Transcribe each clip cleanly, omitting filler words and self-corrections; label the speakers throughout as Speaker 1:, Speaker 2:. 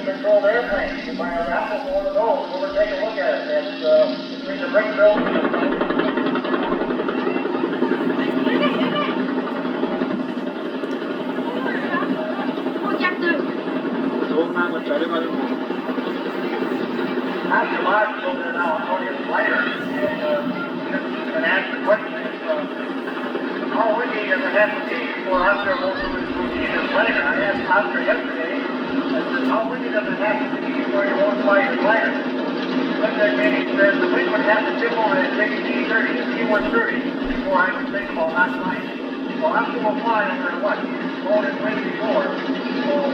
Speaker 1: controlled airplane. You buy a raffle, one of those. We'll take a look at it. It's between the brick building and after March, over there now, I'm going to get lighter. And ask the question is, how windy does it have to be before Oscar will do his routine as lighter? I asked Oscar yesterday, I said, how windy does it have to be before you won't fly your lighter? Then there came, he says, the wind would have to tip over at T30 and T130 before I would think about not flying. Well, Oscar will fly no matter what. He's flown in wind before. So,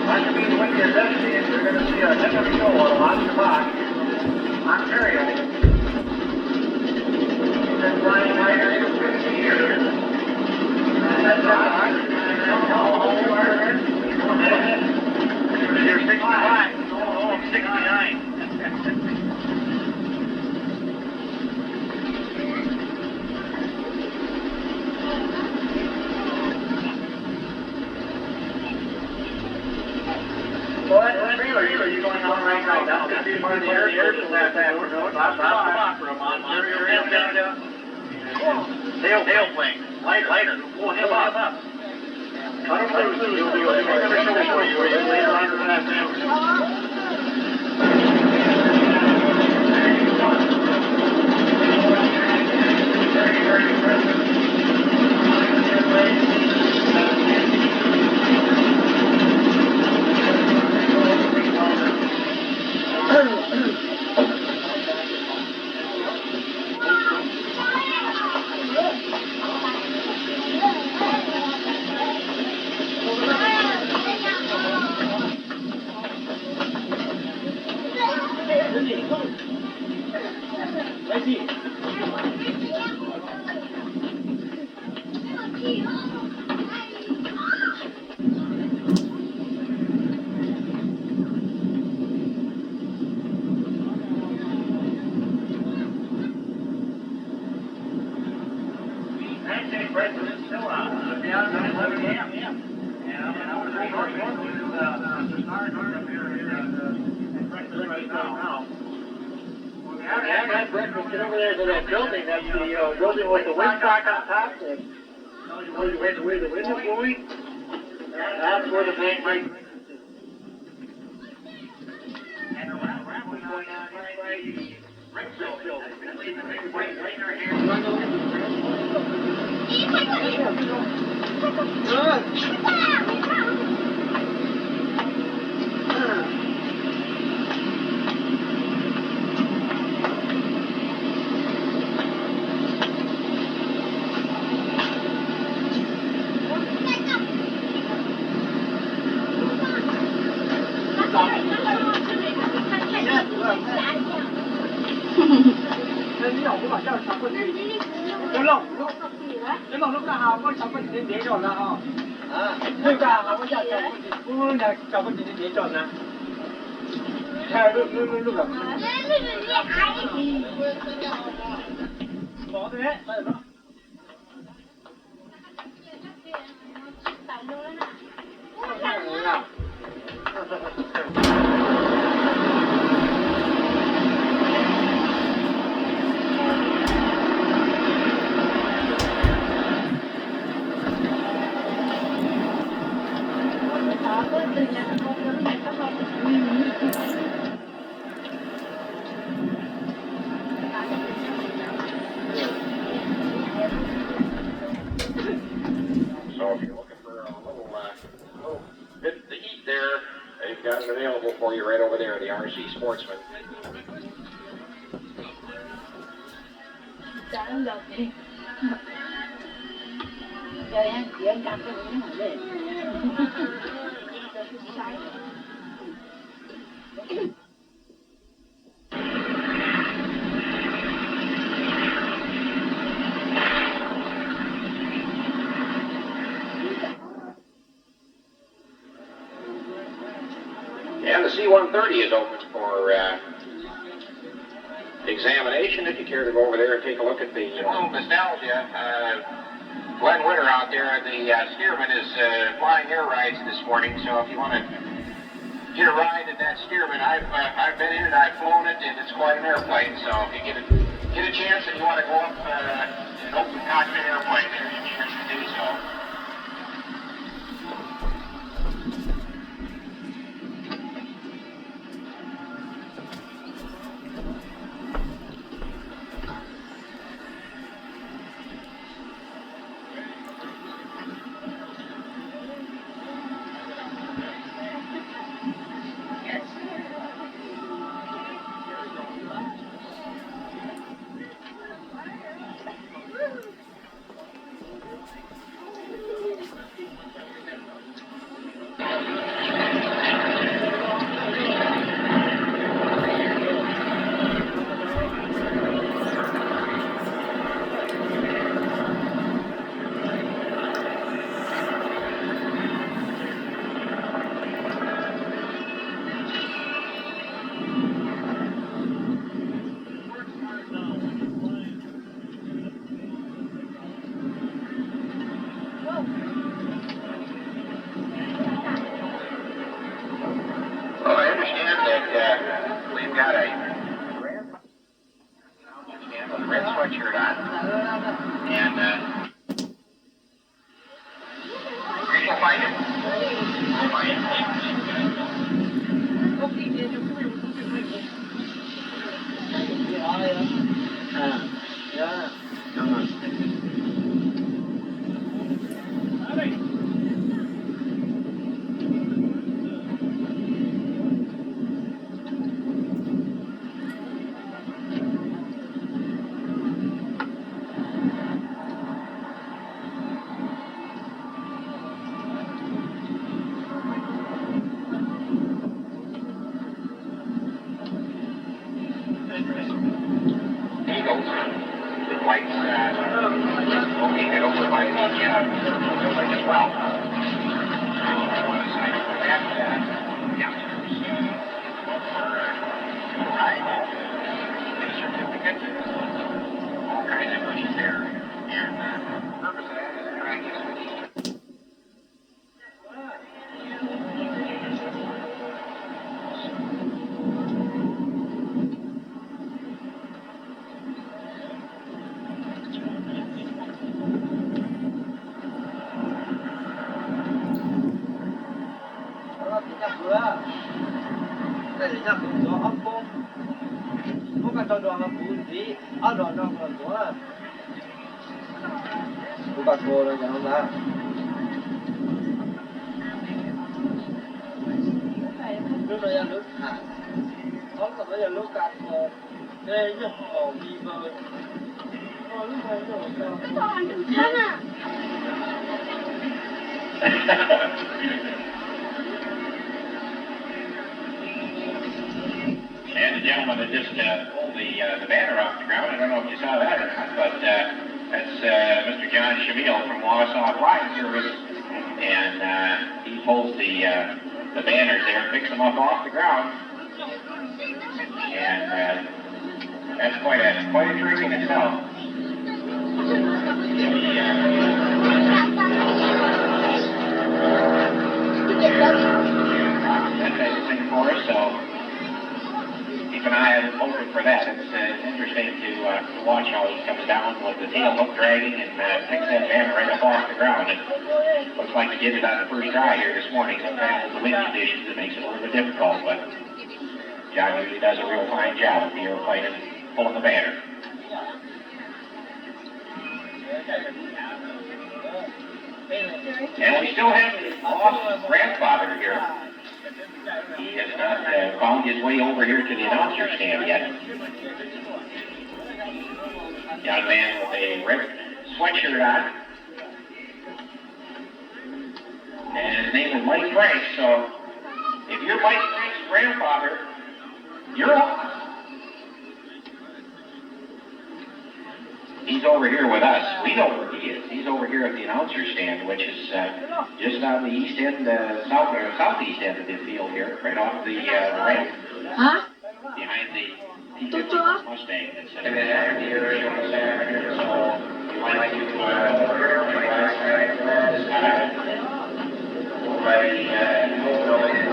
Speaker 1: I can be windy as yesterday, and you're going to see a heck of a show on Oscar Bach in Ontario. He's been flying lighter for 50 years. And that's right. How old you are then? You're 65. Oh, I'm 69. What trailer are you going on right now? That's going to be part of the air this afternoon. That's the opera, Ontario, Canada. Sailplane. Lighter. Oh, him up. Cut him loose. You'll be another show for you later on this afternoon. Very, very impressive. Building with the windsock on top, and where the wind is blowing, that's where the bank might. And the rattling going on right by the brick building. That's the big break right in our hair. Sportsman. And the C-130 is open for examination. If you care to go over there and take a look at the little nostalgia. Glenn Winter out there, the steerman is flying air rides this morning, so if you want to
Speaker 2: get a ride in that Stearman. I've been in it, I've flown it, and it's quite an airplane. So if you get a chance and you want to go up an open cockpit airplane, there's a chance to do so. Well, I understand that we've got a red sweatshirt on, and you'll find it. You'll find Eagles, the whites, looking it over by the building as well. Certificate, all kinds of goodies there, and the purpose of that is to try and get some Easter.
Speaker 3: Buka suara jangan lah. Lúc này nước thả, có bây giờ nước cạn rồi, đây nhá, bỏ đi bơi. Lúc này rồi. Còn thân à?
Speaker 2: And the gentleman that just pulled the banner off the ground, I don't know if you saw that or not, but that's Mr. John Shamil from Wausau Flying Service, and he pulls the banners there, picks them up off the ground, and that's quite a trick in itself. That type of thing for us, so keep an eye open for that. It's interesting to watch how he comes down with the tail hook dragging and picks that banner right up off the ground. It looks like he did it on the first try here this morning. Sometimes with the wind conditions it makes it a little bit difficult, but John usually does a real fine job of the airplane and pulling the banner. And we still have the lost grandfather here. He has not found his way over here to the announcer stand yet. Young man with a red sweatshirt on. And his name is Mike Frank, so if you're Mike Frank's grandfather, you're on. He's over here with us. We know where he is. He's over here at the announcer stand, which is just on the east end, southeast end of the field here, right off the ramp.
Speaker 4: Huh?
Speaker 2: Behind the T-50 Mustang. It's in the area on Saturday, so we like to over by the